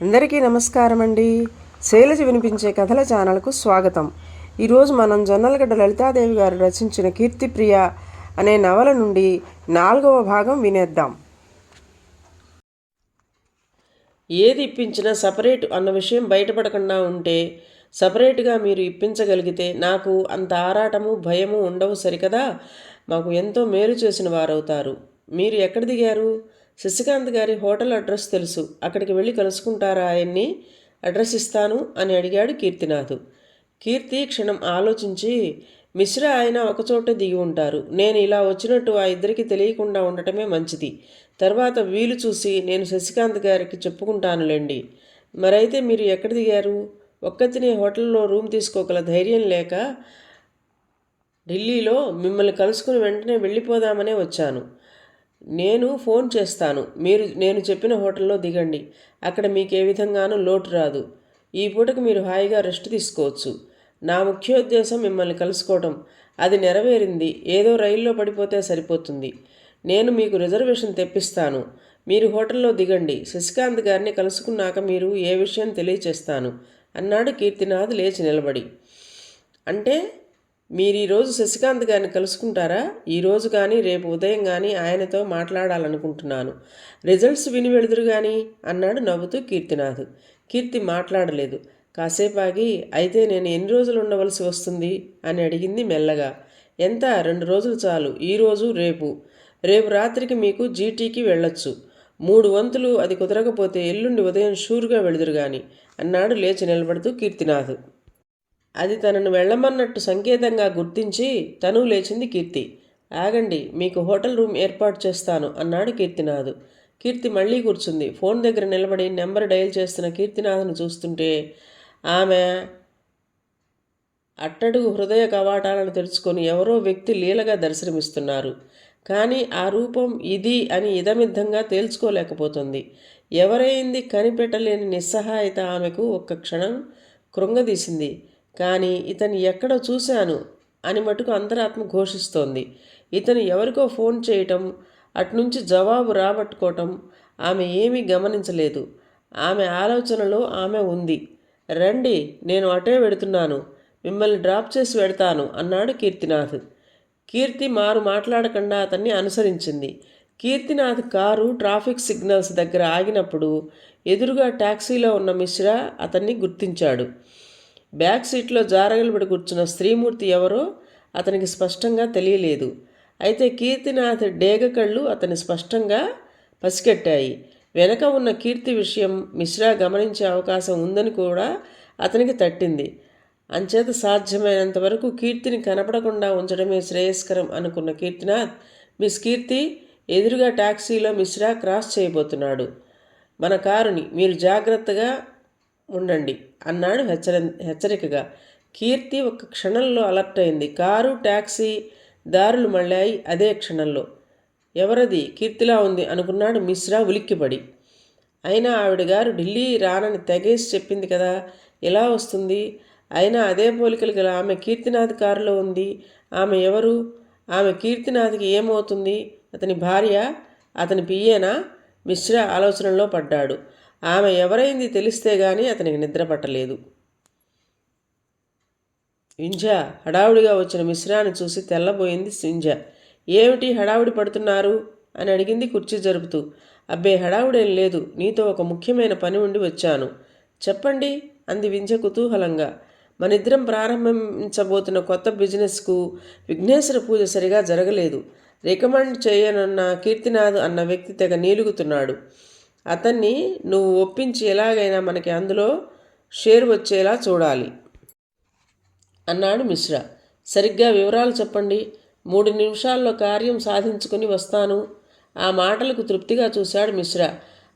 అందరికీ నమస్కారం అండి. శైలజ వినిపించే కథల ఛానల్కు స్వాగతం. ఈరోజు మనం జొన్నలగడ్డ లలితాదేవి గారు రచించిన కీర్తిప్రియ అనే నవల నుండి 4వ భాగం వినేద్దాం. ఏది ఇప్పించినా సపరేట్ అన్న విషయం బయటపడకుండా ఉంటే, సపరేట్గా మీరు ఇప్పించగలిగితే నాకు అంత ఆరాటము భయము ఉండవు సరికదా. మాకు ఎంతో మేలు చేసిన వారవుతారు. మీరు ఎక్కడ దిగారు? శశికాంత్ గారి హోటల్ అడ్రస్ తెలుసు, అక్కడికి వెళ్ళి కలుసుకుంటారా ఆయన్ని? అడ్రస్ ఇస్తాను అని అడిగాడు కీర్తినాథ్. కీర్తి క్షణం ఆలోచించి, మిశ్రా ఆయన ఒకచోటే దిగి ఉంటారు. నేను ఇలా వచ్చినట్టు ఆ ఇద్దరికి తెలియకుండా ఉండటమే మంచిది. తర్వాత వీలు చూసి నేను శశికాంత్ గారికి చెప్పుకుంటానులేండి. మరైతే మీరు ఎక్కడ దిగారు? ఒక్కతినే హోటల్లో రూమ్ తీసుకోగల ధైర్యం లేక ఢిల్లీలో మిమ్మల్ని కలుసుకుని వెంటనే వెళ్ళిపోదామనే వచ్చాను. నేను ఫోన్ చేస్తాను, నేను చెప్పిన హోటల్లో దిగండి. అక్కడ మీకు ఏ విధంగానూ లోటు రాదు. ఈ పూటకు మీరు హాయిగా రెస్ట్ తీసుకోవచ్చు. నా ముఖ్యోద్దేశం మిమ్మల్ని కలుసుకోవటం. అది నెరవేరింది. ఏదో రైల్లో పడిపోతే సరిపోతుంది. నేను మీకు రిజర్వేషన్ తెప్పిస్తాను. మీరు హోటల్లో దిగండి. శశికాంత్ గారిని కలుసుకున్నాక మీరు ఏ విషయం తెలియచేస్తాను అన్నాడు కీర్తినాథ్ లేచి నిలబడి. అంటే మీరు ఈరోజు శశికాంత్ గారిని కలుసుకుంటారా? ఈరోజు కానీ రేపు ఉదయం కానీ ఆయనతో మాట్లాడాలనుకుంటున్నాను. రిజల్ట్స్ విని వెళుదురు కానీ అన్నాడు నవ్వుతూ కీర్తినాథ్. కీర్తి మాట్లాడలేదు. కాసేపాగి, అయితే నేను ఎన్ని రోజులు ఉండవలసి వస్తుంది అని అడిగింది మెల్లగా. ఎంత? 2 రోజులు చాలు. ఈరోజు రేపు. రేపు రాత్రికి మీకు జీటీకి వెళ్ళొచ్చు. 3 వంతులు. అది కుదరకపోతే ఎల్లుండి ఉదయం షూర్గా వెళుదురు కానీ అన్నాడు లేచి నిలబడుతూ కీర్తినాథ్. అది తనను వెళ్ళమన్నట్టు సంకేతంగా గుర్తించి తను లేచింది కీర్తి. ఆగండి, మీకు హోటల్ రూమ్ ఏర్పాటు చేస్తాను అన్నాడు కీర్తినాథ్. కీర్తి మళ్ళీ కూర్చుంది. ఫోన్ దగ్గర నిలబడి నెంబర్ డయల్ చేస్తున్న కీర్తినాథ్ను చూస్తుంటే ఆమె అట్టడుగు హృదయ కవాటాలను తెరుచుకొని ఎవరో వ్యక్తి లీలగా దర్శనమిస్తున్నారు. కానీ ఆ రూపం ఇది అని ఇదమిద్దంగా తేల్చుకోలేకపోతుంది. ఎవరైంది కనిపెట్టలేని నిస్సహాయత ఆమెకు ఒక్క క్షణం కృంగదీసింది. కానీ ఇతను ఎక్కడో చూశాను అని మటుకు అంతరాత్మ ఘోషిస్తోంది. ఇతను ఎవరికో ఫోన్ చేయటం, అట్నుంచి జవాబు రాబట్టుకోవటం ఆమె ఏమీ గమనించలేదు. ఆమె ఆలోచనలో ఆమె ఉంది. రండి, నేను అటే వెడుతున్నాను. మిమ్మల్ని డ్రాప్ చేసి వెడతాను అన్నాడు కీర్తినాథ్. కీర్తి మాట్లాడకుండా అతన్ని అనుసరించింది. కీర్తినాథ్ కారు ట్రాఫిక్ సిగ్నల్స్ దగ్గర ఆగినప్పుడు ఎదురుగా టాక్సీలో ఉన్న మిశ్రా అతన్ని గుర్తించాడు. బ్యాక్ సీట్లో జారగలబడి కూర్చున్న స్త్రీమూర్తి ఎవరో అతనికి స్పష్టంగా తెలియలేదు. అయితే కీర్తినాథ్ డేగ కళ్ళు అతన్ని స్పష్టంగా పసిగట్టాయి. వెనక ఉన్న కీర్తి విషయం మిశ్రా గమనించే అవకాశం ఉందని కూడా అతనికి తట్టింది. అంచేత సాధ్యమైనంత వరకు కీర్తిని కనపడకుండా ఉంచడమే శ్రేయస్కరం అనుకున్న కీర్తినాథ్, మిస్ కీర్తి, ఎదురుగా టాక్సీలో మిశ్రా క్రాస్ చేయబోతున్నాడు. మన కారుని, మీరు జాగ్రత్తగా ఉండండి అన్నాడు హెచ్చరికగా. కీర్తి ఒక్క క్షణంలో అలర్ట్ అయింది. కారు, టాక్సీ దారులు మళ్ళాయి అదే క్షణంలో. ఎవరది? కీర్తిలా ఉంది అనుకున్నాడు మిశ్రా ఉలిక్కిపడి. అయినా ఆవిడ గారు ఢిల్లీ రానని తెగేసి చెప్పింది కదా, ఎలా వస్తుంది? అయినా అదే పోలికలు గల ఆమె కీర్తినాథ్ కారులో ఉంది. ఆమె ఎవరు? ఆమె కీర్తినాథ్కి ఏమవుతుంది? అతని భార్య? అతని పియ్యేనా? మిశ్రా ఆలోచనలో పడ్డాడు. ఆమె ఎవరైంది తెలిస్తే గానీ అతనికి నిద్ర పట్టలేదు. వింజ హడావుడిగా వచ్చిన మిశ్రాని చూసి తెల్లబోయింది వింజ. ఏమిటి హడావుడి పడుతున్నారు అని అడిగింది కుర్చీ జరుపుతూ. అబ్బే, హడావుడేం లేదు. నీతో ఒక ముఖ్యమైన పని ఉండి వచ్చాను. చెప్పండి అంది వింజ కుతూహలంగా. మనిద్దరం ప్రారంభించబోతున్న కొత్త బిజినెస్కు విఘ్నేశ్వర పూజ సరిగా జరగలేదు. రికమెండ్ చేయనున్న కీర్తినాథ్ అన్న వ్యక్తి తెగ నీలుగుతున్నాడు. అతన్ని నువ్వు ఒప్పించి ఎలాగైనా మనకి అందులో షేర్ వచ్చేలా చూడాలి అన్నాడు మిశ్రా. సరిగ్గా వివరాలు చెప్పండి. 3 నిమిషాల్లో కార్యం సాధించుకుని వస్తాను. ఆ మాటలకు తృప్తిగా చూశాడు మిశ్రా.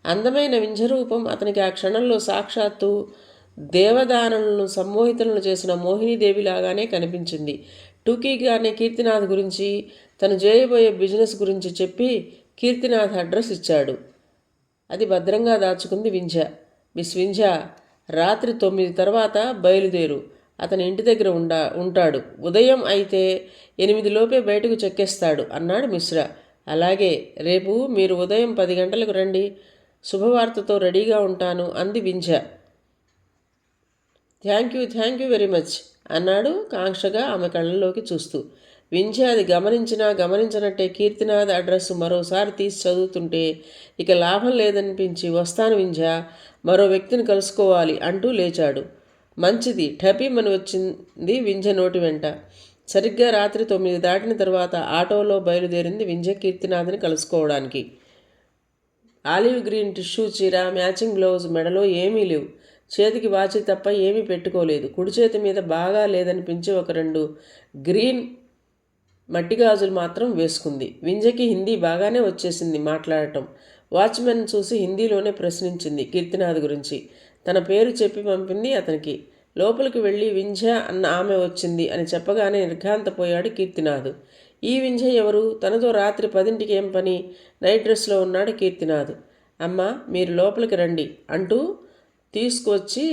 అందమైన వింజరూపం అతనికి ఆ క్షణంలో సాక్షాత్తు దేవదానలను సమ్మోహితులను చేసిన మోహినీదేవిలాగానే కనిపించింది. టూకీగానే కీర్తినాథ్ గురించి, తను చేయబోయే బిజినెస్ గురించి చెప్పి కీర్తినాథ్ అడ్రస్ ఇచ్చాడు. అది భద్రంగా దాచుకుంది వింజ. మిస్ వింజ, రాత్రి 9 తర్వాత బయలుదేరు. అతని ఇంటి దగ్గర ఉంటాడు. ఉదయం అయితే 8 లోపే బయటకు చెక్కేస్తాడు అన్నాడు మిశ్రా. అలాగే, రేపు మీరు ఉదయం 10 గంటలకు రండి. శుభవార్తతో రెడీగా ఉంటాను అంది Vindhya. Thank you very much అన్నాడు కాంక్షగా ఆమె కళ్ళల్లోకి చూస్తూ. వింధ్య అది గమనించినట్టే కీర్తినాథ్ అడ్రస్ మరోసారి తీసి చదువుతుంటే ఇక లాభం లేదనిపించి, వస్తాను వింధ్య, మరో వ్యక్తిని కలుసుకోవాలి అంటూ లేచాడు. మంచిది, ఠపీమని వచ్చింది వింధ్య నోటి వెంట. సరిగ్గా రాత్రి 9 దాటిన తర్వాత ఆటోలో బయలుదేరింది వింధ్య కీర్తినాథ్ని కలుసుకోవడానికి. ఆలివ్ గ్రీన్ టిష్యూ చీర, మ్యాచింగ్ బ్లౌజ్, మెడలో ఏమీ లేవు. చేతికి వాచి తప్ప ఏమీ పెట్టుకోలేదు. కుడి చేతి మీద బాగా లేదనిపించి ఒక 2 గ్రీన్ మట్టి గాజులు మాత్రం వేసుకుంది. వింధ్యకి హిందీ బాగానే వచ్చేసింది మాట్లాడటం. వాచ్మెన్ చూసి హిందీలోనే ప్రశ్నించింది కీర్తినాథ్ గురించి. తన పేరు చెప్పి పంపింది అతనికి. లోపలికి వెళ్ళి వింధ్య అన్న ఆమె వచ్చింది అని చెప్పగానే నిర్ఘాంతపోయాడు కీర్తినాథ్. ఈ వింధ్య ఎవరు? తనతో రాత్రి 10ంటికి ఏం పని? నైట్ డ్రెస్లో ఉన్నాడు కీర్తినాథ్. అమ్మా, మీరు లోపలికి రండి అంటూ తీసుకొచ్చి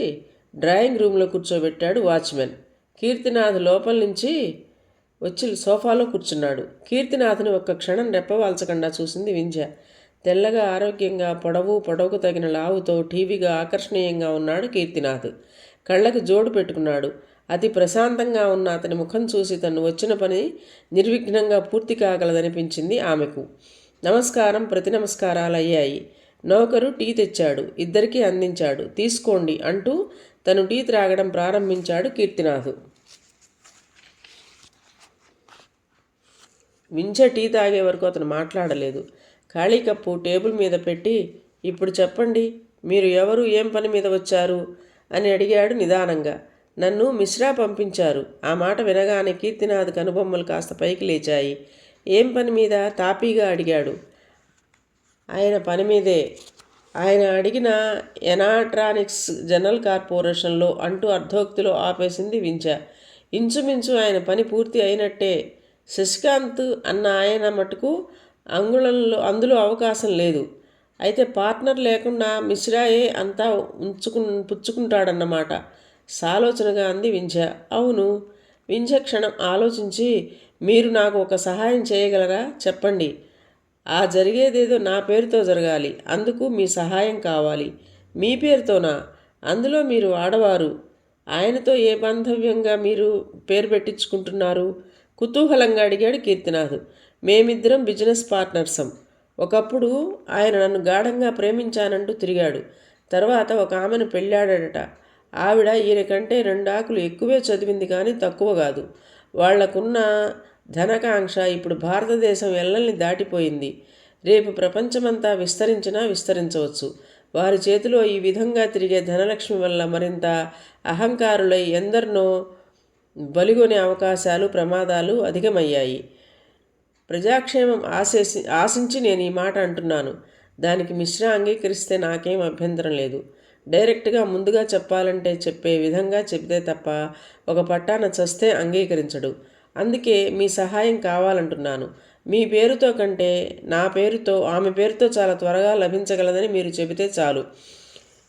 డ్రాయింగ్ రూమ్లో కూర్చోబెట్టాడు వాచ్మెన్. కీర్తినాథ్ లోపల నుంచి వచ్చి సోఫాలో కూర్చున్నాడు. కీర్తినాథ్ని ఒక్క క్షణం రెప్పవాల్చకుండా చూసింది వింధ్య. తెల్లగా, ఆరోగ్యంగా, పొడవుకు తగిన లావుతో టీవీగా ఆకర్షణీయంగా ఉన్నాడు కీర్తినాథ్. కళ్ళకి జోడు పెట్టుకున్నాడు. అతి ప్రశాంతంగా ఉన్న అతని ముఖం చూసి తను వచ్చిన పని నిర్విఘ్నంగా పూర్తి కాగలదనిపించింది ఆమెకు. నమస్కారం ప్రతి నమస్కారాలు అయ్యాయి. నౌకరు టీ తెచ్చాడు. ఇద్దరికీ అందించాడు. తీసుకోండి అంటూ తను టీ త్రాగడం ప్రారంభించాడు కీర్తినాథ్. వింధ్య టీ తాగే వరకు అతను మాట్లాడలేదు. ఖాళీ కప్పు టేబుల్ మీద పెట్టి, ఇప్పుడు చెప్పండి, మీరు ఎవరు, ఏం పని మీద వచ్చారు అని అడిగాడు నిదానంగా. నన్ను మిశ్రా పంపించారు. ఆ మాట వినగానే కీర్తినాథ్ కనుబొమ్మలు కాస్త పైకి లేచాయి. ఏం పని మీద? తాపీగా అడిగాడు. ఆయన పని మీదే. ఆయన అడిగిన ఎనాట్రానిక్స్ జనరల్ కార్పొరేషన్లో అంటూ అర్ధోక్తిలో ఆపేసింది వింధ్య. ఇంచుమించు ఆయన పని పూర్తి అయినట్టే. శశికాంత్ అన్న ఆయన మటుకు అందులో అవకాశం లేదు. అయితే పార్ట్నర్ లేకుండా మిశ్రాయే అంతా పుచ్చుకుంటాడన్నమాట సాలోచనగా అంది వింధ్య. అవును. వింధ్య క్షణం ఆలోచించి, మీరు నాకు ఒక సహాయం చేయగలరా? చెప్పండి. ఆ జరిగేదేదో నా పేరుతో జరగాలి. అందుకు మీ సహాయం కావాలి. మీ పేరుతోనా? అందులో మీరు ఆడవారు. ఆయనతో ఏ బాంధవ్యంగా మీరు పేరు పెట్టించుకుంటున్నారు? కుతూహలంగా అడిగాడు కీర్తినాథ్. మేమిద్దరం బిజినెస్ పార్ట్నర్సం. ఒకప్పుడు ఆయన నన్ను గాఢంగా ప్రేమించానంటూ తిరిగాడు. తర్వాత ఒక ఆమెను పెళ్ళాడట. ఆవిడ ఈయన కంటే 2 ఆకులు ఎక్కువే చదివింది, కానీ తక్కువ కాదు. వాళ్లకున్న ధనకాంక్ష ఇప్పుడు భారతదేశం ఎల్లల్ని దాటిపోయింది. రేపు ప్రపంచమంతా విస్తరించవచ్చు. వారి చేతిలో ఈ విధంగా తిరిగే ధనలక్ష్మి వల్ల మరింత అహంకారులై ఎందరినో బలిగొనే అవకాశాలు, ప్రమాదాలు అధికమయ్యాయి. ప్రజాక్షేమం ఆశించి నేను ఈ మాట అంటున్నాను. దానికి మిశ్రా అంగీకరిస్తే నాకేం అభ్యంతరం లేదు. డైరెక్ట్గా ముందుగా చెప్పాలంటే చెప్పే విధంగా చెబితే తప్ప ఒక పట్టాన చస్తే అంగీకరించడు. అందుకే మీ సహాయం కావాలంటున్నాను. మీ పేరుతో కంటే నా పేరుతో, ఆమె పేరుతో చాలా త్వరగా లభించగలదని మీరు చెబితే చాలు.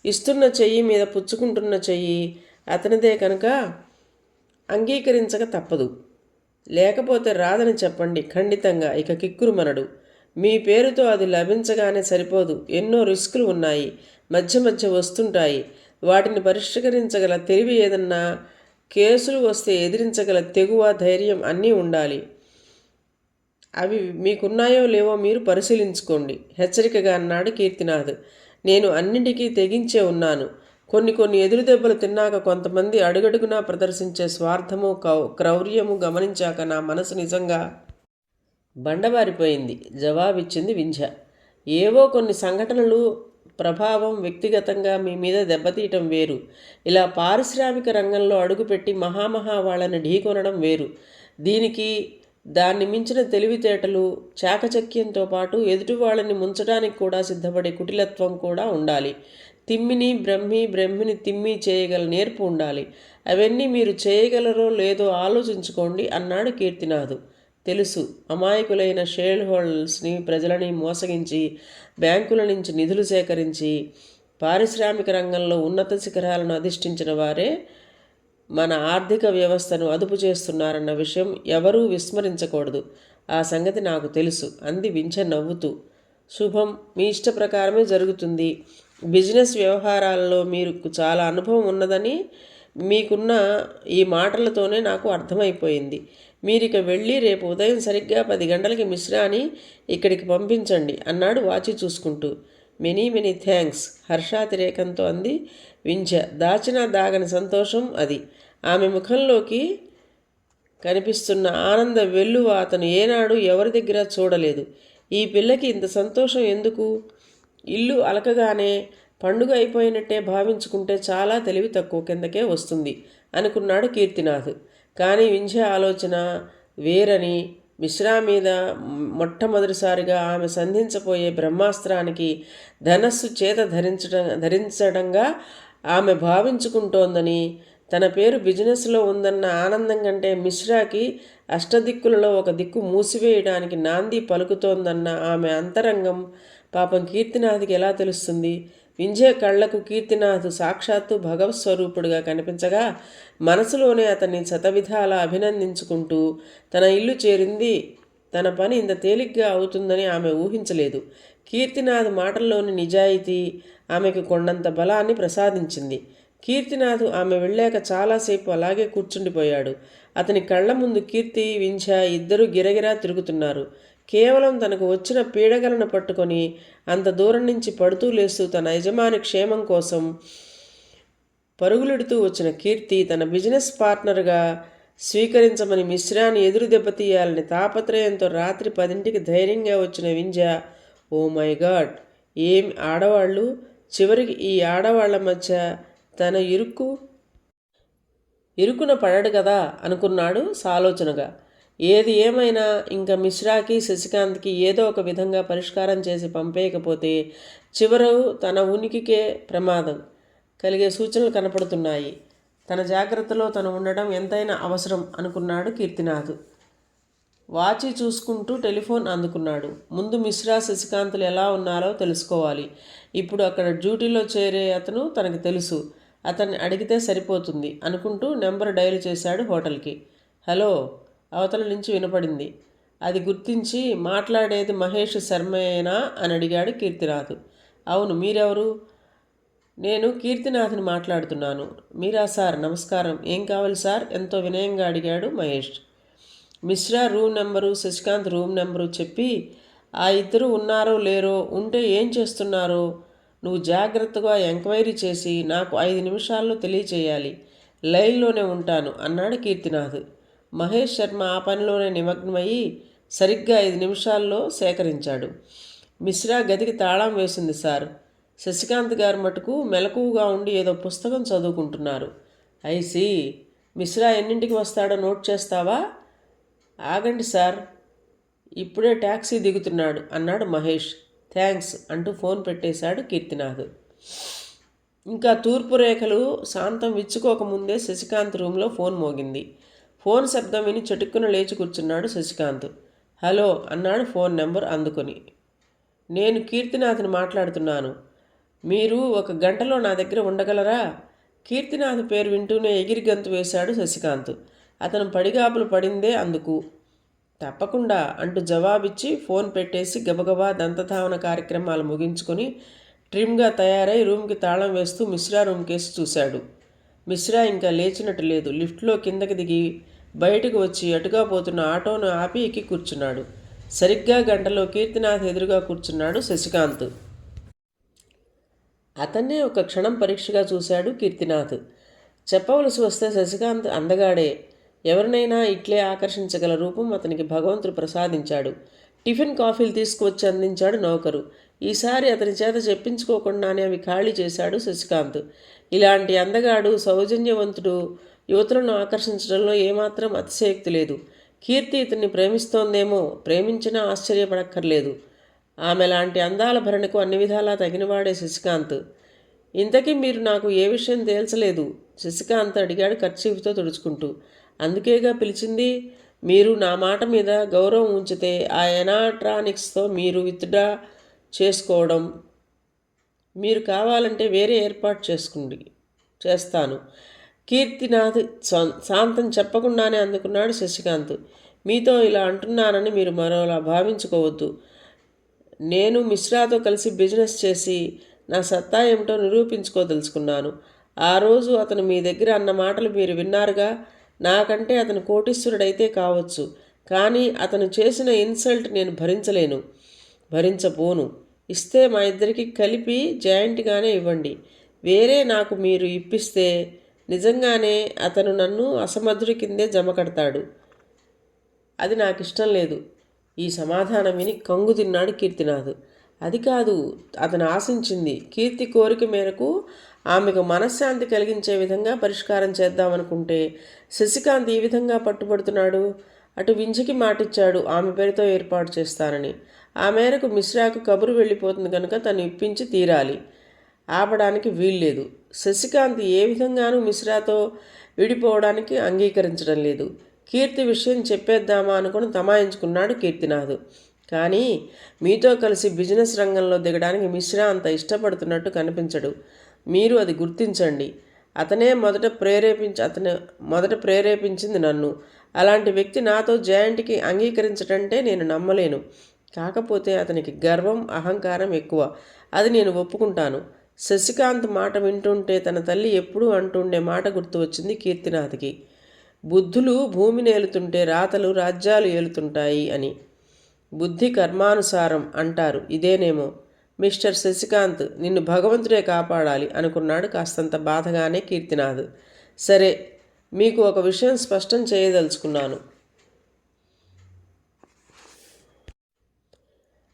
ఇస్తున్న చెయ్యి మీద పుచ్చుకుంటున్న చెయ్యి అతనిదే కనుక అంగీకరించక తప్పదు. లేకపోతే రాదని చెప్పండి ఖండితంగా. ఇక కిక్కురుమనడు. మీ పేరుతో అది లభించగానే సరిపోదు. ఎన్నో రిస్కులు ఉన్నాయి. మధ్య వస్తుంటాయి. వాటిని పరిష్కరించగల తెలివి, ఏదన్నా కేసులు వస్తే ఎదిరించగల తెగువ, ధైర్యం అన్నీ ఉండాలి. అవి మీకున్నాయో లేవో మీరు పరిశీలించుకోండి హెచ్చరికగా అన్నాడు కీర్తినాథ్. నేను అన్నింటికీ తెగించే ఉన్నాను. కొన్ని ఎదురు దెబ్బలు తిన్నాక కొంతమంది అడుగడుగునా ప్రదర్శించే స్వార్థము, క్రౌర్యము గమనించాక నా మనసు నిజంగా బండబారిపోయింది జవాబిచ్చింది వింధ్య. ఏవో కొన్ని సంఘటనలు ప్రభావం వ్యక్తిగతంగా మీ మీద దెబ్బతీయటం వేరు. ఇలా పారిశ్రామిక రంగంలో అడుగుపెట్టి వాళ్ళని ఢీకొనడం వేరు. దీనికి దాన్ని మించిన తెలివితేటలు, చాకచక్యంతో పాటు ఎదుటి వాళ్ళని ముంచడానికి కూడా సిద్ధపడే కుటిలత్వం కూడా ఉండాలి. తిమ్మిని బ్రహ్మిని తిమ్మి చేయగల నేర్పు ఉండాలి. అవన్నీ మీరు చేయగలరో లేదో ఆలోచించుకోండి అన్నాడు కీర్తినాథ్. తెలుసు, అమాయకులైన షేర్ హోల్డర్స్ని, ప్రజలని మోసగించి బ్యాంకుల నుంచి నిధులు సేకరించి పారిశ్రామిక రంగంలో ఉన్నత శిఖరాలను అధిష్ఠించిన వారే మన ఆర్థిక వ్యవస్థను అదుపు చేస్తున్నారన్న విషయం ఎవరూ విస్మరించకూడదు. ఆ సంగతి నాకు తెలుసు అంది వింధ్య నవ్వుతూ. శుభం. మీ ఇష్ట ప్రకారమే జరుగుతుంది. బిజినెస్ వ్యవహారాలలో మీకు చాలా అనుభవం ఉన్నదని మీకున్న ఈ మాటలతోనే నాకు అర్థమైపోయింది. మీరిక వెళ్ళి రేపు ఉదయం సరిగ్గా 10 గంటలకి మిశ్రాని ఇక్కడికి పంపించండి అన్నాడు వాచి చూసుకుంటూ. మెనీ మెనీ థ్యాంక్స్ హర్షాతిరేకంతో అంది వింధ్య. దాచినా దాగని సంతోషం అది. ఆమె ముఖంలోకి కనిపిస్తున్న ఆనంద వెల్లువ అతను ఏనాడు ఎవరి దగ్గర చూడలేదు. ఈ పిల్లకి ఇంత సంతోషం ఎందుకు? ఇల్లు అలకగానే పండుగ అయిపోయినట్టే భావించుకుంటే చాలా తెలివి తక్కువ కిందకే వస్తుంది అనుకున్నాడు కీర్తినాథ్. కానీ వింధ్య ఆలోచన వేరని, మిశ్రా మీద మొట్టమొదటిసారిగా ఆమె సంధించబోయే బ్రహ్మాస్త్రానికి ధనస్సు చేత ధరించడంగా ఆమె భావించుకుంటోందని, తన పేరు బిజినెస్లో ఉందన్న ఆనందం కంటే మిశ్రాకి అష్టదిక్కులలో ఒక దిక్కు మూసివేయడానికి నాంది పలుకుతోందన్న ఆమె అంతరంగం పాపం కీర్తినాథ్కి ఎలా తెలుస్తుంది? వింధ్య కళ్లకు కీర్తినాథ్ సాక్షాత్తు భగవత్ స్వరూపుడుగా కనిపించగా మనసులోనే అతన్ని శతవిధాలా అభినందించుకుంటూ తన ఇల్లు చేరింది. తన పని ఇంత తేలిగ్గా అవుతుందని ఆమె ఊహించలేదు. కీర్తినాథ్ మాటల్లోని నిజాయితీ ఆమెకు కొండంత బలాన్ని ప్రసాదించింది. కీర్తినాథ్ ఆమె వెళ్ళాక చాలాసేపు అలాగే కూర్చుండిపోయాడు. అతని కళ్ళ ముందు కీర్తి, వింధ్య ఇద్దరూ గిరగిరా తిరుగుతున్నారు. కేవలం తనకు వచ్చిన పీడగలను పట్టుకొని అంత దూరం నుంచి పడుతూ లేస్తూ తన యజమాని క్షేమం కోసం పరుగులెడుతూ వచ్చిన కీర్తి తన బిజినెస్ పార్ట్నర్గా స్వీకరించమని మిశ్రాని ఎదురు దెబ్బతీయాలని తాపత్రయంతో రాత్రి 10ంటికి ధైర్యంగా వచ్చిన వింధ్య, ఓ మై గాడ్, ఏం ఆడవాళ్ళు! చివరికి ఈ ఆడవాళ్ల మధ్య తన ఇరుకున పడడు కదా అనుకున్నాడు సాలోచనగా. ఏది ఏమైనా ఇంకా మిశ్రాకి శశికాంత్కి ఏదో ఒక విధంగా పరిష్కారం చేసి పంపేయకపోతే చివరు తన ఉనికికే ప్రమాదం కలిగే సూచనలు కనపడుతున్నాయి. తన జాగ్రత్తలో తను ఉండడం ఎంతైనా అవసరం అనుకున్నాడు కీర్తినాథ్. వాచి చూసుకుంటూ టెలిఫోన్ అందుకున్నాడు. ముందు మిశ్రా శశికాంత్లు ఎలా ఉన్నారో తెలుసుకోవాలి. ఇప్పుడు అక్కడ డ్యూటీలో చేరే అతను తనకు తెలుసు, అతన్ని అడిగితే సరిపోతుంది అనుకుంటూ నెంబర్ డయల్ చేశాడు హోటల్కి. హలో అవతల నుంచి వినపడింది. అది గుర్తించి, మాట్లాడేది మహేష్ శర్మేనా అని అడిగాడు కీర్తినాథ్. అవును, మీరెవరు? నేను కీర్తినాథ్ని మాట్లాడుతున్నాను. మీరా సార్, నమస్కారం. ఏం కావాలి సార్? ఎంతో వినయంగా అడిగాడు Mahesh. Mishra room number, Shashikant room number చెప్పి, ఆ ఇద్దరు ఉన్నారో లేరో, ఉంటే ఏం చేస్తున్నారో నువ్వు జాగ్రత్తగా ఎంక్వైరీ చేసి నాకు 5 నిమిషాల్లో తెలియచేయాలి. లైన్లోనే ఉంటాను అన్నాడు కీర్తినాథ్. మహేష్ శర్మ ఆ పనిలోనే నిమగ్నమయ్యి సరిగ్గా 5 నిమిషాల్లో సేకరించాడు. మిశ్రా గదికి తాళం వేసింది సార్. శశికాంత్ గారు మటుకు మెలకువగా ఉండి ఏదో పుస్తకం చదువుకుంటున్నారు. ఐసి, మిశ్రా ఎన్నింటికి వస్తాడో నోట్ చేస్తావా? ఆగండి సార్, ఇప్పుడే ట్యాక్సీ దిగుతున్నాడు అన్నాడు మహేష్. థ్యాంక్స్ అంటూ ఫోన్ పెట్టేశాడు కీర్తినాథ్. ఇంకా తూర్పు రేఖలు శాంతం విచ్చుకోకముందే శశికాంత్ రూమ్లో ఫోన్ మోగింది. ఫోన్ శబ్దం విని చటుక్కున లేచి కూర్చున్నాడు శశికాంత్. హలో అన్నాడు ఫోన్ నెంబర్ అందుకొని. నేను కీర్తినాథ్ని మాట్లాడుతున్నాను. మీరు 1 గంటలో నా దగ్గర ఉండగలరా? కీర్తినాథ్ పేరు వింటూనే ఎగిరి గంతు వేశాడు శశికాంత్. అతను పడిగాపులు పడిందే అందుకు. తప్పకుండా అంటూ జవాబిచ్చి ఫోన్ పెట్టేసి గబగబా దంతధావన కార్యక్రమాలు ముగించుకొని ట్రిమ్గా తయారై రూమ్కి తాళం వేస్తూ మిశ్రా రూమ్ కేసి చూశాడు. మిశ్రా ఇంకా లేచినట్టు లేదు. లిఫ్ట్లో కిందకి దిగి బయటకు వచ్చి అటుగా పోతున్న ఆటోను ఆపి ఎక్కి కూర్చున్నాడు. సరిగ్గా గంటలో కీర్తినాథ్ ఎదురుగా కూర్చున్నాడు శశికాంత్. అతన్నే ఒక క్షణం పరీక్షగా చూశాడు కీర్తినాథ్. చెప్పవలసి వస్తే శశికాంత్ అందగాడే. ఎవరినైనా ఇట్లే ఆకర్షించగల రూపం అతనికి భగవంతుడు ప్రసాదించాడు. టిఫిన్ కాఫీలు తీసుకువచ్చి అందించాడు నౌకరు. ఈసారి అతని చేత చెప్పించుకోకుండానే అవి ఖాళీ చేశాడు శశికాంత్. ఇలాంటి అందగాడు, సౌజన్యవంతుడు యువతులను ఆకర్షించడంలో ఏమాత్రం అతిశయోక్తి లేదు. కీర్తి ఇతన్ని ప్రేమిస్తోందేమో, ప్రేమించినా ఆశ్చర్యపడక్కర్లేదు. ఆమె లాంటి అందాల భరణకు అన్ని విధాలా తగినవాడే శశికాంత్. ఇంతకీ మీరు నాకు ఏ విషయం తేల్చలేదు? శశికాంత్ అడిగాడు కర్చీఫ్తో తుడుచుకుంటూ. అందుకేగా పిలిచింది. మీరు నా మాట మీద గౌరవం ఉంచితే ఆ ఎనాట్రానిక్స్తో మీరు విత్డ్రా చేసుకోవడం, మీరు కావాలంటే వేరే ఏర్పాటు చేస్తాను. కీర్తినాథ్ శాంతం చెప్పకుండానే అందుకున్నాడు శశికాంత్. మీతో ఇలా అంటున్నానని మీరు మరోలా భావించుకోవద్దు. నేను మిశ్రాతో కలిసి బిజినెస్ చేసి నా సత్తా ఏమిటో నిరూపించుకోదలుచుకున్నాను. ఆ రోజు అతను మీ దగ్గర అన్న మాటలు మీరు విన్నారుగా. నాకంటే అతను కోటీశ్వరుడైతే కావచ్చు, కానీ అతను చేసిన ఇన్సల్ట్ నేను భరించబోను. ఇస్తే మా ఇద్దరికి కలిపి జాయింట్గానే ఇవ్వండి. వేరే నాకు మీరు ఇప్పిస్తే నిజంగానే అతను నన్ను అసమర్థుడి కిందే జమ కడతాడు. అది నాకు ఇష్టం లేదు. ఈ సమాధానం విని కంగు తిన్నాడు కీర్తినాథ్. అది కాదు అతను ఆశించింది. కీర్తి కోరిక మేరకు ఆమెకు మనశ్శాంతి కలిగించే విధంగా పరిష్కారం చేద్దామనుకుంటే శశికాంత్ ఈ విధంగా పట్టుబడుతున్నాడు. అటు వింజకి మాటిచ్చాడు ఆమె పేరుతో ఏర్పాటు చేస్తానని. ఆ మేరకు మిశ్రాకు కబురు వెళ్ళిపోతుంది కనుక తను ఇప్పించి తీరాలి. ఆపడానికి వీల్లేదు. శశికాంత్ ఏ విధంగానూ మిశ్రాతో విడిపోవడానికి అంగీకరించడం లేదు. కీర్తి విషయం చెప్పేద్దామా అనుకుని తమాయించుకున్నాడు కీర్తినాథ్. కానీ మీతో కలిసి బిజినెస్ రంగంలో దిగడానికి మిశ్రా అంత ఇష్టపడుతున్నట్టు కనిపించడు. మీరు అది గుర్తించండి. అతనే మొదట ప్రేరేపించింది నన్ను. అలాంటి వ్యక్తి నాతో జాయింట్కి అంగీకరించడంటే నేను నమ్మలేను. కాకపోతే అతనికి గర్వం, అహంకారం ఎక్కువ. అది నేను ఒప్పుకుంటాను. శశికాంత్ మాట వింటుంటే తన తల్లి ఎప్పుడూ అంటుండే మాట గుర్తు వచ్చింది కీర్తినాథ్కి. బుద్ధులు భూమిని ఏలుతుంటే రాతలు రాజ్యాలు ఏలుతుంటాయి అని. బుద్ధి కర్మానుసారం అంటారు, ఇదేనేమో. మిస్టర్ శశికాంత్, నిన్ను భగవంతుడే కాపాడాలి అనుకున్నాడు కాస్తంత బాధగానే కీర్తినాథ్. సరే, మీకు ఒక విషయం స్పష్టం చేయదలుచుకున్నాను.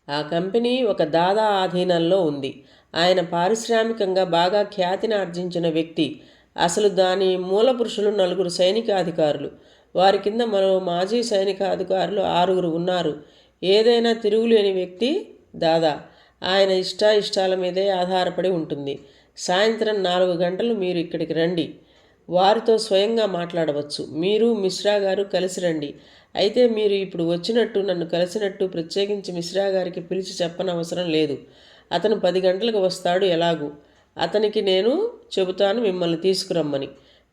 ఆ కంపెనీ ఒక దాదా ఆధీనంలో ఉంది. ఆయన పారిశ్రామికంగా బాగా ఖ్యాతిని ఆర్జించిన వ్యక్తి. అసలు దాని మూలపురుషులు 4 సైనికాధికారులు. వారి కింద మరో మాజీ సైనికాధికారులు 6 ఉన్నారు. ఏదైనా తిరుగులేని వ్యక్తి దాదా. ఆయన ఇష్టాయిష్టాల మీదే ఆధారపడి ఉంటుంది. సాయంత్రం 4 గంటలు మీరు ఇక్కడికి రండి. వారితో స్వయంగా మాట్లాడవచ్చు. మీరు మిశ్రా గారు కలిసి రండి. అయితే మీరు ఇప్పుడు వచ్చినట్టు, నన్ను కలిసినట్టు ప్రత్యేకించి మిశ్రా గారికి పిలిచి చెప్పనవసరం లేదు. అతను 10 గంటలకు వస్తాడు ఎలాగూ. అతనికి నేను చెబుతాను మిమ్మల్ని తీసుకురమ్మని.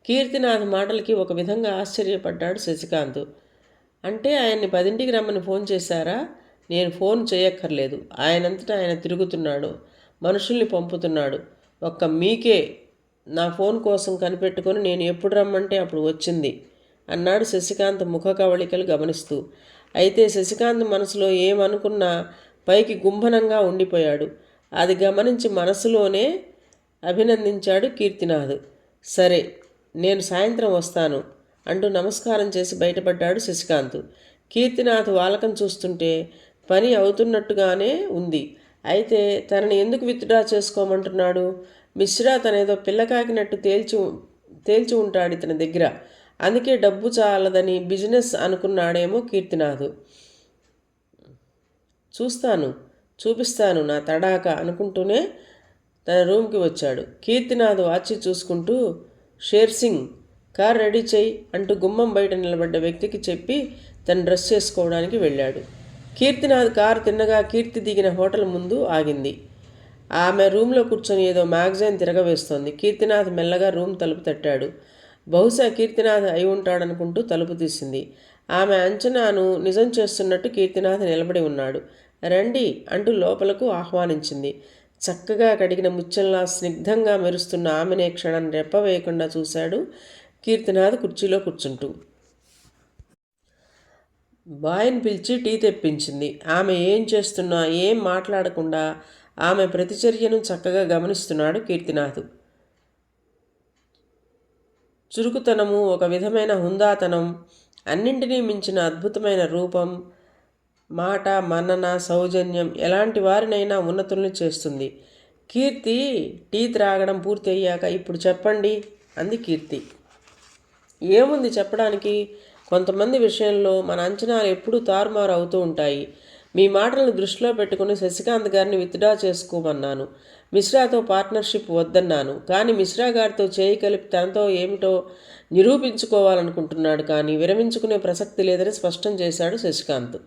కీర్తినాథ్ మాటలకి ఒక విధంగా ఆశ్చర్యపడ్డాడు శశికాంత్. అంటే ఆయన్ని 10ంటికి రమ్మని ఫోన్ చేశారా? నేను ఫోన్ చేయక్కర్లేదు. ఆయనంతటా ఆయన తిరుగుతున్నాడు, మనుషుల్ని పంపుతున్నాడు. ఒక్క మీకే నా ఫోన్ కోసం కనిపెట్టుకొని నేను ఎప్పుడు రమ్మంటే అప్పుడు వచ్చింది అన్నాడు శశికాంత్ ముఖ కవళికలు గమనిస్తూ. అయితే శశికాంత్ మనసులో ఏమనుకున్నా పైకి గుంభనంగా ఉండిపోయాడు. అది గమనించి మనసులోనే అభినందించాడు కీర్తినాథ్. సరే, నేను సాయంత్రం వస్తాను అంటూ నమస్కారం చేసి బయటపడ్డాడు శశికాంత్. కీర్తినాథ్ వాలకం చూస్తుంటే పని అవుతున్నట్టుగానే ఉంది. అయితే తనని ఎందుకు విత్డ్రా చేసుకోమంటున్నాడు? మిశ్రా తనేదో పిల్లకాకినట్టు తేల్చి ఉంటాడు ఇతని దగ్గర. అందుకే డబ్బు చాలదని బిజినెస్ అనుకున్నాడేమో కీర్తినాథ్. చూపిస్తాను నా తడాక అనుకుంటూనే తన రూమ్కి వచ్చాడు. కీర్తినాథ్ వాచి చూసుకుంటూ, షేర్సింగ్, కార్ రెడీ చేయి అంటూ గుమ్మం బయట నిలబడ్డ వ్యక్తికి చెప్పి తను డ్రెస్ చేసుకోవడానికి వెళ్ళాడు. కీర్తినాథ్ కారు తిన్నగా కీర్తి దిగిన హోటల్ ముందు ఆగింది. ఆమె రూమ్లో కూర్చొని ఏదో మ్యాగజైన్ తిరగవేస్తోంది. కీర్తినాథ్ మెల్లగా రూమ్ తలుపు తట్టాడు. బహుశా కీర్తినాథ్ అయి ఉంటాడనుకుంటూ తలుపు తీసింది. ఆమె అంచనాను నిజం చేస్తున్నట్టు కీర్తినాథ్ నిలబడి ఉన్నాడు. రండి అంటూ లోపలకు ఆహ్వానించింది. చక్కగా కడిగిన ముత్యంలా స్నిగ్ధంగా మెరుస్తున్న ఆమెనే క్షణం రెప్పవేయకుండా చూశాడు కీర్తినాథ్ కుర్చీలో కూర్చుంటూ. బాయ్ని పిలిచి టీ తెప్పించింది. ఆమె ఏం చేస్తున్నా ఏం మాట్లాడకుండా ఆమె ప్రతిచర్యను చక్కగా గమనిస్తున్నాడు కీర్తినాథ్. చురుకుతనము, ఒక విధమైన హుందాతనం, అన్నింటినీ మించిన అద్భుతమైన రూపం, మాట, మన్నన, సౌజన్యం ఎలాంటి వారినైనా ఉన్నతుల్ని చేస్తుంది. కీర్తి టీ త్రాగడం పూర్తి అయ్యాక, ఇప్పుడు చెప్పండి అంది కీర్తి. ఏముంది చెప్పడానికి? కొంతమంది విషయంలో మన అంచనాలు ఎప్పుడూ తారుమారు అవుతూ ఉంటాయి. మీ మాటలను దృష్టిలో పెట్టుకుని శశికాంత్ గారిని విత్డ్రా చేసుకోమన్నాను. మిశ్రాతో పార్ట్నర్షిప్ వద్దన్నాను. కానీ మిశ్రా గారితో చేయి కలిపి తనతో ఏమిటో నిరూపించుకోవాలనుకుంటున్నాడు. కానీ విరమించుకునే ప్రసక్తి లేదని స్పష్టం చేశాడు శశికాంత్,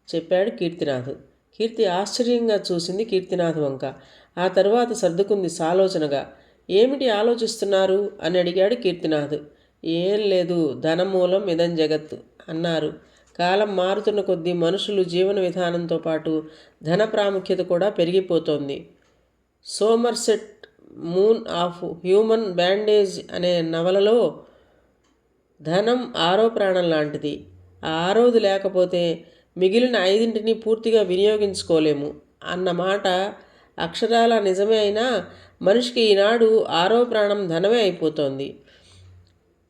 చెప్పాడు కీర్తినాథ్. కీర్తి ఆశ్చర్యంగా చూసింది కీర్తినాథ్ వంక. ఆ తరువాత సర్దుకుంది సాలోచనగా. ఏమిటి ఆలోచిస్తున్నారు అని అడిగాడు కీర్తినాథ్. ఏం లేదు, ధనమూలం ఇదం జగత్ అన్నారు కాలం మారుతున్న కొద్దీ మనుషులు జీవన విధానంతో పాటు ధన ప్రాముఖ్యత కూడా పెరిగిపోతోంది. Somerset moon of human bandage అనే నవలలో ధనం ఆరో ప్రాణం లాంటిది. ఆ ఆరోది లేకపోతే మిగిలిన 5ని పూర్తిగా వినియోగించుకోలేము అన్న మాట అక్షరాల నిజమే అయినా మనిషికి ఈనాడు ఆరో ప్రాణం ధనమే అయిపోతోంది.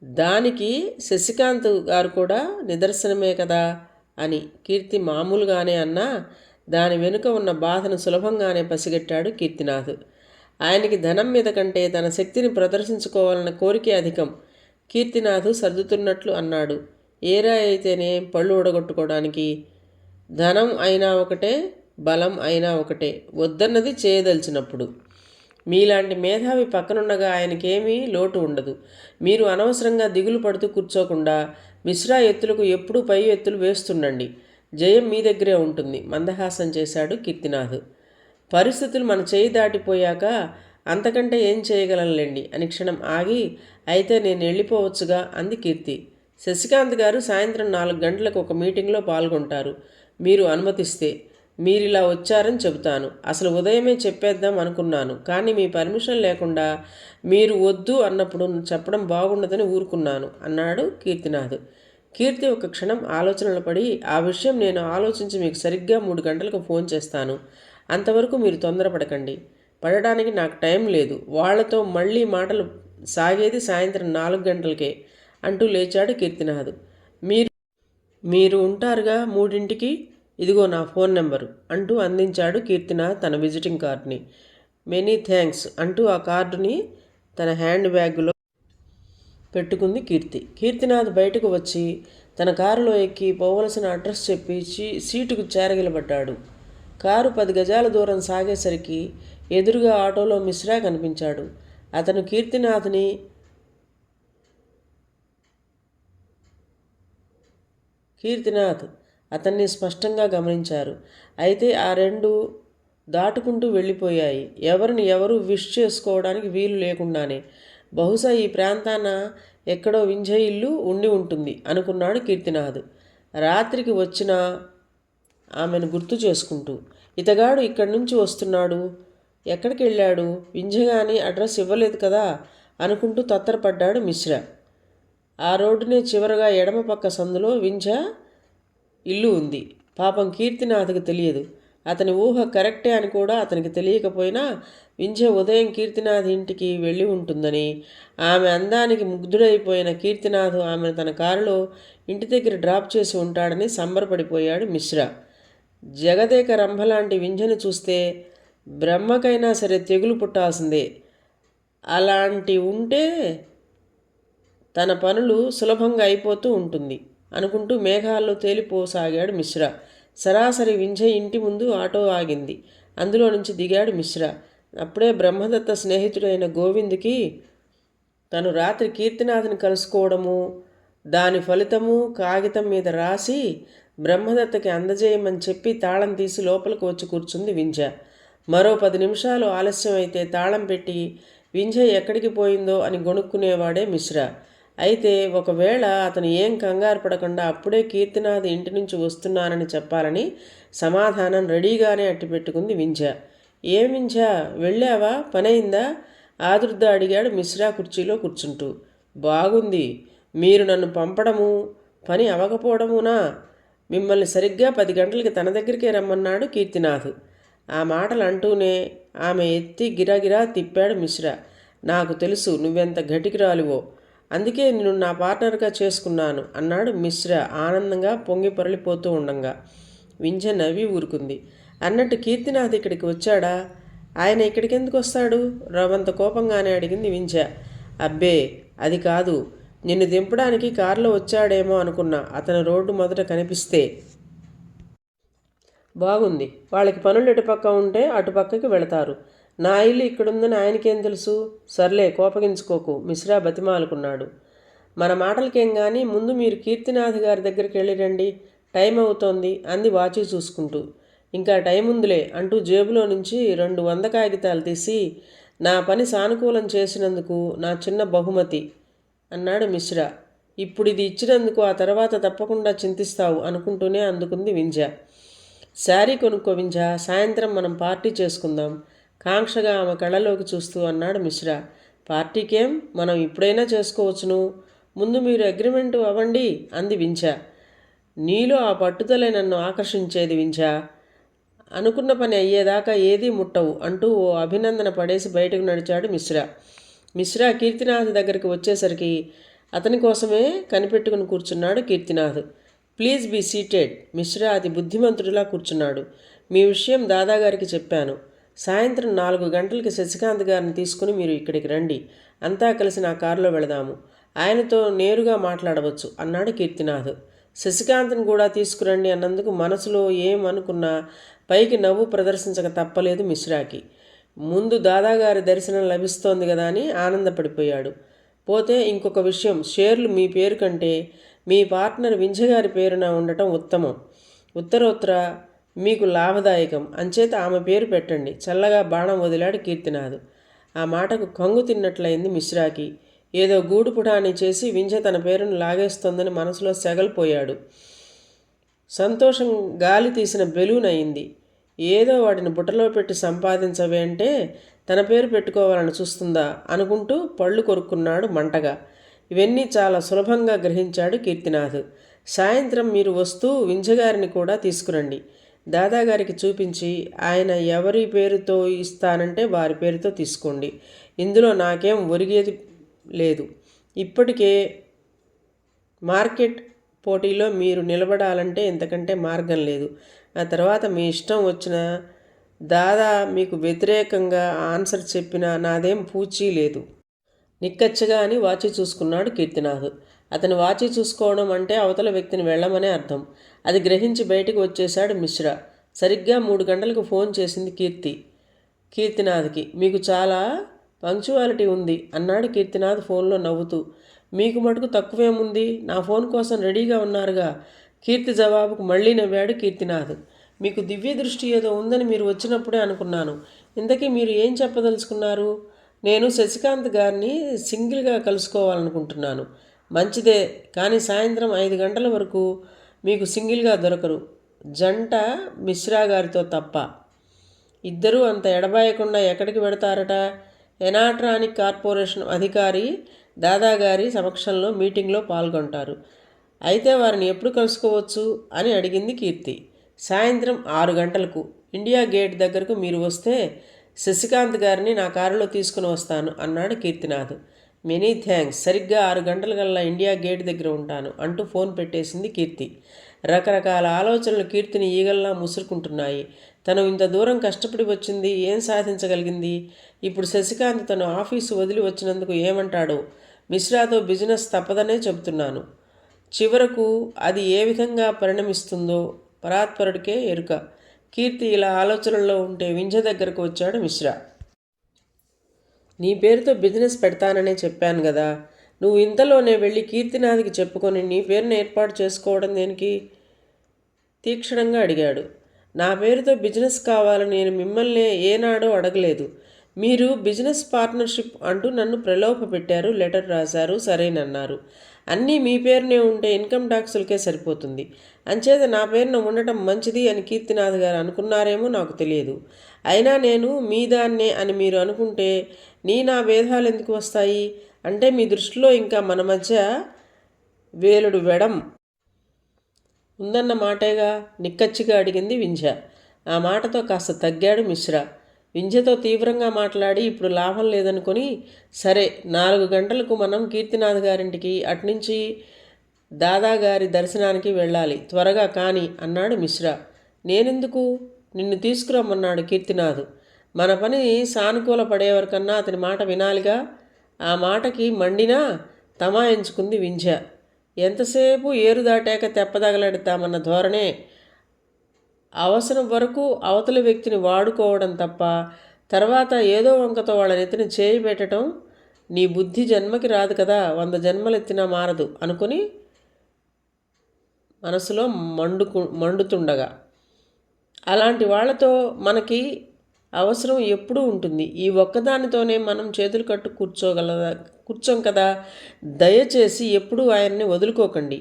దానికి శశికాంత్ గారు కూడా నిదర్శనమే కదా అని కీర్తి మామూలుగానే అన్నా దాని వెనుక ఉన్న బాధను సులభంగానే పసిగట్టాడు కీర్తినాథ్. ఆయనకి ధనం మీద కంటే తన శక్తిని ప్రదర్శించుకోవాలన్న కోరికే అధికం. కీర్తినాథ్ సర్దుతున్నట్లు అన్నాడు. ఏరా అయితేనే పళ్ళు ఊడగొట్టుకోవడానికి. ధనం అయినా ఒకటే, బలం అయినా ఒకటే, వద్దన్నది చేయదలిచినప్పుడు. మీలాంటి మేధావి పక్కనుండగా ఆయనకేమీ లోటు ఉండదు. మీరు అనవసరంగా దిగులు పడుతూ కూర్చోకుండా మిశ్రా ఎత్తులకు ఎప్పుడూ పై ఎత్తులు వేస్తుండండి. జయం మీ దగ్గరే ఉంటుంది మందహాసం చేశాడు కీర్తినాథ్. పరిస్థితులు మన చేయి దాటిపోయాక అంతకంటే ఏం చేయగలంలేండి అని క్షణం ఆగి, అయితే నేను వెళ్ళిపోవచ్చుగా అంది కీర్తి. శశికాంత్ గారు సాయంత్రం 4 గంటలకు ఒక మీటింగ్లో పాల్గొంటారు. మీరు అనుమతిస్తే మీరిలా వచ్చారని చెబుతాను. అసలు ఉదయమే చెప్పేద్దాం అనుకున్నాను, కానీ మీ పర్మిషన్ లేకుండా మీరు వద్దు అన్నప్పుడు చెప్పడం బాగుండదని ఊరుకున్నాను అన్నాడు కీర్తినాథ్. కీర్తి ఒక క్షణం ఆలోచనలు పడి, ఆ విషయం నేను ఆలోచించి మీకు సరిగ్గా 3 గంటలకు ఫోన్ చేస్తాను. అంతవరకు మీరు తొందరపడకండి. పడడానికి నాకు టైం లేదు. వాళ్లతో మళ్ళీ మాటలు సాగేది సాయంత్రం 4 గంటలకే అంటూ లేచాడు కీర్తినాథ్. మీరు ఉంటారుగా 3ంటికి? ఇదిగో నా ఫోన్ నెంబరు అంటూ అందించాడు కీర్తినాథ్ తన విజిటింగ్ కార్డుని. మెనీ థ్యాంక్స్ అంటూ ఆ కార్డుని తన హ్యాండ్ బ్యాగ్లో పెట్టుకుంది కీర్తి. కీర్తినాథ్ బయటకు వచ్చి తన కారులో ఎక్కి పోవలసిన అడ్రస్ చెప్పి సీటుకు చేరగిలబడ్డాడు. కారు 10 గజాల దూరం సాగేసరికి ఎదురుగా ఆటోలో మిశ్రా కనిపించాడు. అతను కీర్తినాథ్ అతన్ని స్పష్టంగా గమనించారు. అయితే ఆ రెండు దాటుకుంటూ వెళ్ళిపోయాయి, ఎవరిని ఎవరు విష్ చేసుకోవడానికి వీలు లేకుండానే. బహుశా ఈ ప్రాంతాన ఎక్కడో వింజయ్ ఇల్లు ఉండి ఉంటుంది అనుకున్నాడు కీర్తినాథ్, రాత్రికి వచ్చిన ఆమెను గుర్తు చేసుకుంటూ. ఇతగాడు ఇక్కడి నుంచి వస్తున్నాడు, ఎక్కడికి వెళ్ళాడు? వింజగాని అడ్రస్ ఇవ్వలేదు కదా అనుకుంటూ తత్తరపడ్డాడు మిశ్రా. ఆ రోడ్డునే చివరగా ఎడమ పక్క సందులో వింజ ఇల్లు ఉంది. పాపం కీర్తినాథ్కి తెలియదు. అతని ఊహ కరెక్టే అని కూడా అతనికి తెలియకపోయినా వింజ ఉదయం కీర్తినాథ్ ఇంటికి వెళ్ళి ఉంటుందని, ఆమె అందానికి ముగ్ధుడైపోయిన కీర్తినాథ్ ఆమెను తన కారులో ఇంటి దగ్గర డ్రాప్ చేసి ఉంటాడని సంబరపడిపోయాడు మిశ్రా. జగదేక రంభలాంటి వింజను చూస్తే బ్రహ్మకైనా సరే తెగులు పుట్టాల్సిందే. అలాంటి ఉంటే తన పనులు సులభంగా అయిపోతూ ఉంటుంది అనుకుంటూ మేఘాల్లో తేలిపోసాగాడు మిశ్రా. సరాసరి వింజయ్ ఇంటి ముందు ఆటో ఆగింది. అందులో నుంచి దిగాడు మిశ్రా. అప్పుడే బ్రహ్మదత్త స్నేహితుడైన గోవింద్కి తను రాత్రి కీర్తినాథ్ని కలుసుకోవడము, దాని ఫలితము కాగితం మీద రాసి బ్రహ్మదత్తకి అందజేయమని చెప్పి తాళం తీసి లోపలికి వచ్చి కూర్చుంది వింజ. మరో 10 నిమిషాలు ఆలస్యం అయితే తాళం పెట్టి వింజ ఎక్కడికి పోయిందో అని గొణుక్కునేవాడే మిశ్రా. అయితే ఒకవేళ అతను ఏం కంగారు పడకుండా అప్పుడే కీర్తినాథ్ ఇంటి నుంచి వస్తున్నానని చెప్పాలని సమాధానం రెడీగానే అట్టిపెట్టుకుంది వింజ. ఏం వింజ, వెళ్ళావా? పనైందా? ఆదుర్దా అడిగాడు మిశ్రా కుర్చీలో కూర్చుంటూ. బాగుంది, మీరు నన్ను పంపడము పని అవకపోవడమునా? మిమ్మల్ని సరిగ్గా 10 గంటలకి తన దగ్గరికే రమ్మన్నాడు కీర్తినాథ్. ఆ మాటలు అంటూనే ఆమె ఎత్తి గిరాగిరా తిప్పాడు మిశ్రా. నాకు తెలుసు నువ్వెంత ఘటికిరాలివో, అందుకే నేను నా పార్ట్నర్గా చేసుకున్నాను అన్నాడు మిశ్రా ఆనందంగా పొంగి పొరలిపోతూ ఉండంగా. వింజ నవ్వి ఊరుకుంది. అన్నట్టు కీర్తినాథ్ ఇక్కడికి వచ్చాడా? ఆయన ఇక్కడికి ఎందుకు వస్తాడు? రవంత కోపంగానే అడిగింది వింజ. అబ్బే అది కాదు, నిన్ను దింపడానికి కారులో వచ్చాడేమో అనుకున్నా. అతను రోడ్డు మొదట కనిపిస్తే. బాగుంది, వాళ్ళకి పనులు ఎటుపక్క ఉంటే అటుపక్కకి వెళతారు. నా ఇల్లు ఇక్కడుందని ఆయనకేం తెలుసు? సర్లే కోపగించుకోకు మిశ్రా బతిమాలుకున్నాడు. మన మాటలకేం కానీ ముందు మీరు కీర్తినాథ్ గారి దగ్గరికి వెళ్ళిరండి, టైం అవుతోంది అంది వాచి చూసుకుంటూ. ఇంకా టైం ఉందిలే అంటూ జేబులో నుంచి 2 100 కాగితాలు తీసి, నా పని సానుకూలం చేసినందుకు నా చిన్న బహుమతి అన్నాడు మిశ్రా. ఇప్పుడు ఇది ఇచ్చినందుకు ఆ తర్వాత తప్పకుండా చింతిస్తావు అనుకుంటూనే అందుకుంది వింజ. శారీ కొనుక్కో వింజ, సాయంత్రం మనం పార్టీ చేసుకుందాం కాంక్షగా ఆమె కళ్ళలోకి చూస్తూ అన్నాడు మిశ్రా. పార్టీకేం, మనం ఇప్పుడైనా చేసుకోవచ్చును, ముందు మీరు అగ్రిమెంటు అవ్వండి అంది వింజ. నీలో ఆ పట్టుదలే నన్ను ఆకర్షించేది వింజ. అనుకున్న పని అయ్యేదాకా ఏదీ ముట్టవు అంటూ ఓ అభినందన పడేసి బయటకు నడిచాడు మిశ్రా. మిశ్రా కీర్తినాథ్ దగ్గరికి వచ్చేసరికి అతని కోసమే కనిపెట్టుకుని కూర్చున్నాడు Keerthinath. Please be seated. Mishra అతి బుద్ధిమంతుడిలా కూర్చున్నాడు. మీ విషయం దాదాగారికి చెప్పాను. సాయంత్రం 4 గంటలకి శశికాంత్ గారిని తీసుకుని మీరు ఇక్కడికి రండి. అంతా కలిసి నా కారులో వెళదాము. ఆయనతో నేరుగా మాట్లాడవచ్చు అన్నాడు కీర్తినాథ్. శశికాంత్ని కూడా తీసుకురండి అన్నందుకు మనసులో ఏమనుకున్నా పైకి నవ్వు ప్రదర్శించక తప్పలేదు మిశ్రాకి. ముందు దాదాగారి దర్శనం లభిస్తోంది కదా అని ఆనందపడిపోయాడు. పోతే ఇంకొక విషయం, షేర్లు మీ పేరు కంటే మీ పార్ట్నర్ వింజగారి పేరున ఉండటం ఉత్తమం, ఉత్తరోత్తర మీకు లాభదాయకం. అంచేత ఆమె పేరు పెట్టండి చల్లగా బాణం వదిలాడు కీర్తినాథ్. ఆ మాటకు కంగు తిన్నట్లయింది మిశ్రాకి. ఏదో గూడుపుటాన్ని చేసి వింజ తన పేరును లాగేస్తోందని మనసులో సెగలిపోయాడు. సంతోషం గాలి తీసిన బెలూన్ అయింది. ఏదో వాటిని బుట్టలో పెట్టి సంపాదించవే అంటే తన పేరు పెట్టుకోవాలని చూస్తుందా అనుకుంటూ పళ్ళు కొరుక్కున్నాడు మంటగా. ఇవన్నీ చాలా సులభంగా గ్రహించాడు కీర్తినాథ్. సాయంత్రం మీరు వస్తూ వింజగారిని కూడా తీసుకురండి. దాదాగారికి చూపించి ఆయన ఎవరి పేరుతో ఇస్తానంటే వారి పేరుతో తీసుకోండి. ఇందులో నాకేం ఒరిగేది లేదు. ఇప్పటికే మార్కెట్ పోటీలో మీరు నిలబడాలంటే ఇంతకంటే మార్గం లేదు. ఆ తర్వాత మీ ఇష్టం వచ్చిన దాదా మీకు వ్యతిరేకంగా ఆన్సర్ చెప్పినా నాదేం పూచీ లేదు. నిక్కచ్చగా అని వాచి చూసుకున్నాడు కీర్తినాథ్. అతని వాచి చూసుకోవడం అంటే అవతల వ్యక్తిని వెళ్ళమనే అర్థం. అది గ్రహించి బయటికి వచ్చేశాడు మిశ్రా. సరిగ్గా 3 గంటలకు ఫోన్ చేసింది కీర్తినాథ్కి. మీకు చాలా పంక్చువాలిటీ ఉంది అన్నాడు కీర్తినాథ్ ఫోన్లో నవ్వుతూ. మీకు మటుకు తక్కువేముంది, నా ఫోన్ కోసం రెడీగా ఉన్నారుగా. కీర్తి జవాబుకు మళ్ళీ నవ్వాడు కీర్తినాథ్. మీకు దివ్య దృష్టి ఏదో ఉందని మీరు వచ్చినప్పుడే అనుకున్నాను. ఇంతకీ మీరు ఏం చెప్పదలుచుకున్నారు? నేను శశికాంత్ గారిని సింగిల్గా కలుసుకోవాలనుకుంటున్నాను. మంచిదే, కానీ సాయంత్రం 5 గంటల వరకు మీకు సింగిల్గా దొరకరు, జంట మిశ్రా గారితో తప్ప. ఇద్దరూ అంత ఎడబాయకుండా ఎక్కడికి వెడతారట? ఎనాట్రానిక్ కార్పొరేషన్ అధికారి దాదాగారి సమక్షంలో మీటింగ్లో పాల్గొంటారు. అయితే వారిని ఎప్పుడు కలుసుకోవచ్చు అని అడిగింది కీర్తి. సాయంత్రం 6 గంటలకు ఇండియా గేట్ దగ్గరకు మీరు వస్తే శశికాంత్ గారిని నా కారులో తీసుకుని వస్తాను అన్నాడు కీర్తినాథ్. మెనీ థ్యాంక్స్, సరిగ్గా 6 గంటలకల్లా ఇండియా గేట్ దగ్గర ఉంటాను అంటూ ఫోన్ పెట్టేసింది కీర్తి. రకరకాల ఆలోచనలు కీర్తిని ఈగల్లా ముసురుకుంటున్నాయి. తను ఇంత దూరం కష్టపడి వచ్చింది, ఏం సాధించగలిగింది? ఇప్పుడు శశికాంత్ తను ఆఫీసు వదిలి వచ్చినందుకు ఏమంటాడో? మిశ్రాతో బిజినెస్ తప్పదనే చెబుతున్నాను. చివరకు అది ఏ విధంగా పరిణమిస్తుందో పరాత్పరుడికే ఎరుక. కీర్తి ఇలా ఆలోచనల్లో ఉంటే వింజ దగ్గరకు వచ్చాడు మిశ్రా. నీ పేరుతో బిజినెస్ పెడతాననే చెప్పాను కదా, నువ్వు ఇంతలోనే వెళ్ళి కీర్తినాథ్కి చెప్పుకొని నీ పేరును ఏర్పాటు చేసుకోవడం దేనికి? తీక్షణంగా అడిగాడు. నా పేరుతో బిజినెస్ కావాలని నేను మిమ్మల్ని ఏనాడో అడగలేదు. మీరు బిజినెస్ పార్ట్నర్షిప్ అంటూ నన్ను ప్రలోభ పెట్టారు, లెటర్ రాశారు, సరేనన్నారు. అన్నీ మీ పేరునే ఉంటే ఇన్కమ్ ట్యాక్సులకే సరిపోతుంది. అంచేత నా పేరున ఉండటం మంచిది అని కీర్తినాథ్ గారు అనుకున్నారేమో నాకు తెలియదు. అయినా నేను మీ దాన్నే అని మీరు అనుకుంటే నా భేదాలు ఎందుకు వస్తాయి? అంటే మీ దృష్టిలో ఇంకా మన మధ్య వేలుడు వెడం ఉందన్న మాటేగా, నిక్కచ్చిగా అడిగింది వింజ. ఆ మాటతో కాస్త తగ్గాడు మిశ్రా. వింజతో తీవ్రంగా మాట్లాడి ఇప్పుడు లాభం లేదనుకొని, సరే 4 గంటలకు మనం కీర్తినాథ్ గారింటికి అట్నుంచి దాదాగారి దర్శనానికి వెళ్ళాలి, త్వరగా కాని అన్నాడు మిశ్రా. నేనెందుకు? నిన్ను తీసుకురమ్మన్నాడు కీర్తినాథ్. మన పని సానుకూల పడేవరకన్నా అతని మాట వినాలిగా. ఆ మాటకి మండినా తమాయించుకుంది వింజ. ఎంతసేపు ఏరు దాటాక తెప్పదగలెడతామన్న ధోరణే. అవసరం వరకు అవతలి వ్యక్తిని వాడుకోవడం తప్ప తర్వాత ఏదో వంకతో వాళ్ళ నెత్తిని చేయి పెట్టడం నీ బుద్ధి జన్మకి రాదు కదా, 100 జన్మలెత్తినా మారదు అనుకుని మనసులో మండుతుండగా, అలాంటి వాళ్లతో మనకి అవసరం ఎప్పుడూ ఉంటుంది. ఈ ఒక్కదానితోనే మనం చేతులు కట్టు కూర్చోం కదా. దయచేసి ఎప్పుడూ ఆయన్ని వదులుకోకండి.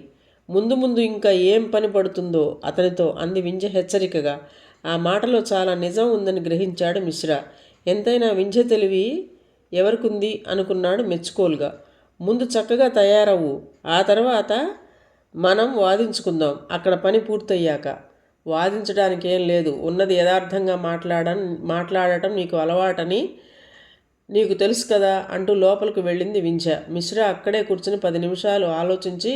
ముందు ముందు ఇంకా ఏం పని పడుతుందో అతనితో అంది వింధ్య హెచ్చరికగా. ఆ మాటలో చాలా నిజం ఉందని గ్రహించాడు మిశ్రా. ఎంతైనా వింధ్య తెలివి ఎవరికుంది అనుకున్నాడు మెచ్చుకోలుగా. ముందు చక్కగా తయారవు, ఆ తర్వాత మనం వాదించుకుందాం అక్కడ పని పూర్తయ్యాక. వాదించడానికి ఏం లేదు, ఉన్నది యథార్థంగా మాట్లాడటం నీకు అలవాటని నీకు తెలుసు కదా అంటూ లోపలికి వెళ్ళింది వింధ్య. మిశ్రా అక్కడే కూర్చుని 10 నిమిషాలు ఆలోచించి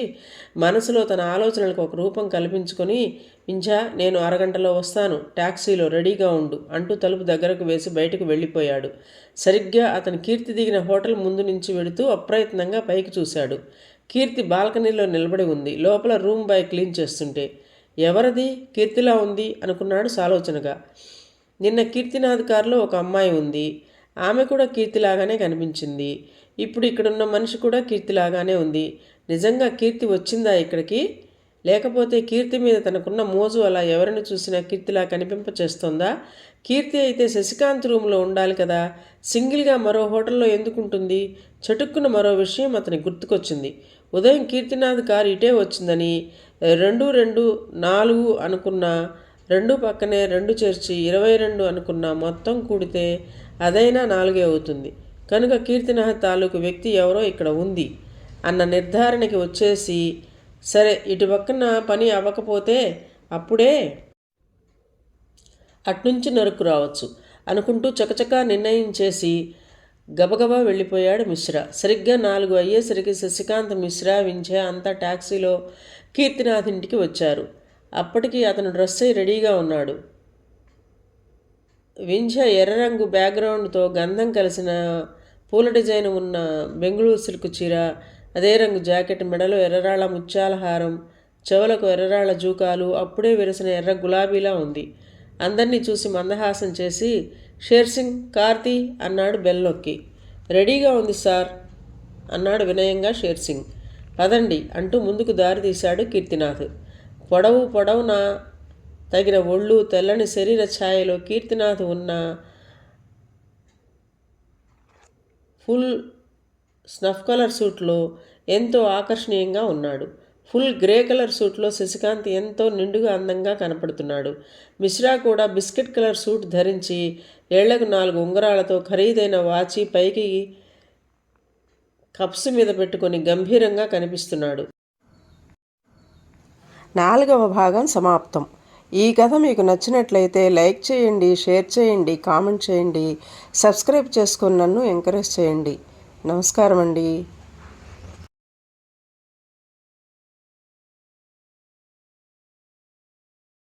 మనసులో తన ఆలోచనలకు ఒక రూపం కల్పించుకొని, వింధ్య నేను అరగంటలో వస్తాను, టాక్సీలో రెడీగా ఉండు అంటూ తలుపు దగ్గరకు వేసి బయటకు వెళ్ళిపోయాడు. సరిగ్గా అతను కీర్తి దిగిన హోటల్ ముందు నుంచి వెడుతూ అప్రయత్నంగా పైకి చూశాడు. కీర్తి బాల్కనీలో నిలబడి ఉంది, లోపల రూమ్ బాయ్ క్లీన్ చేస్తుంటే. ఎవరది, కీర్తిలా ఉంది అనుకున్నాడు సాలోచనగా. నిన్న కీర్తినాథ్ కారులో ఒక అమ్మాయి ఉంది, ఆమె కూడా కీర్తిలాగానే కనిపించింది. ఇప్పుడు ఇక్కడున్న మనిషి కూడా కీర్తిలాగానే ఉంది. నిజంగా కీర్తి వచ్చిందా ఇక్కడికి? లేకపోతే కీర్తి మీద తనకున్న మోజు అలా ఎవరిని చూసినా కీర్తిలా కనిపింపచేస్తోందా? కీర్తి అయితే శశికాంత్ రూమ్లో ఉండాలి కదా, సింగిల్గా మరో హోటల్లో ఎందుకుంటుంది? చటుక్కున మరో విషయం అతనికి గుర్తుకొచ్చింది. ఉదయం కీర్తినాథ్ కారు ఇటే వచ్చిందని, 2-2-4 అనుకున్నా, 2 పక్కనే 2 చేర్చి 22 అనుకున్నా, మొత్తం కూడితే అదైనా 4 అవుతుంది. కనుక కీర్తినాథ్ తాలూకు వ్యక్తి ఎవరో ఇక్కడ ఉంది అన్న నిర్ధారణకి వచ్చేసి, సరే ఇటు పక్కన పని అవ్వకపోతే అప్పుడే అట్నుంచి నరుకు రావచ్చు అనుకుంటూ చకచకా నిర్ణయించేసి గబగబా వెళ్ళిపోయాడు మిశ్రా. సరిగ్గా 4 అయ్యేసరికి శశికాంత్, మిశ్రా, వింధ్య అంతా ట్యాక్సీలో కీర్తినాథ్ ఇంటికి వచ్చారు. అప్పటికి అతను డ్రెస్ అయి రెడీగా ఉన్నాడు. వింధ్య ఎర్ర రంగు బ్యాక్గ్రౌండ్తో గంధం కలిసిన పూల డిజైన్ ఉన్న బెంగుళూరు సిల్క్ చీర, అదే రంగు జాకెట్, మెడలో ఎర్రరాళ్ల ముత్యాల హారం, చెవులకు ఎర్రరాళ్ల జూకాలు, అప్పుడే విరిసిన ఎర్ర గులాబీలా ఉంది. అందరినీ చూసి మందహాసం చేసి, షేర్సింగ్ కార్తీ అన్నాడు బెల్ నొక్కి. రెడీగా ఉంది సార్ అన్నాడు వినయంగా షేర్సింగ్. పదండి అంటూ ముందుకు దారి తీశాడు కీర్తినాథ్. పొడవున తగిన ఒళ్ళు, తెల్లని శరీర ఛాయలో కీర్తినాథ్ ఉన్న ఫుల్ స్నఫ్ కలర్ సూట్లో ఎంతో ఆకర్షణీయంగా ఉన్నాడు. ఫుల్ గ్రే కలర్ సూట్లో శశికాంత్ ఎంతో నిండుగా అందంగా కనపడుతున్నాడు. మిశ్రా కూడా బిస్కెట్ కలర్ సూట్ ధరించి ఏళ్లకు 4 ఉంగరాలతో ఖరీదైన వాచి పైకి కప్స్ మీద పెట్టుకొని గంభీరంగా కనిపిస్తున్నాడు. 4వ భాగం సమాప్తం. ఈ కథ మీకు నచ్చినట్లయితే లైక్ చేయండి, షేర్ చేయండి, కామెంట్ చేయండి, సబ్స్క్రైబ్ చేసుకొని నన్ను ఎంకరేజ్ చేయండి. నమస్కారం అండి.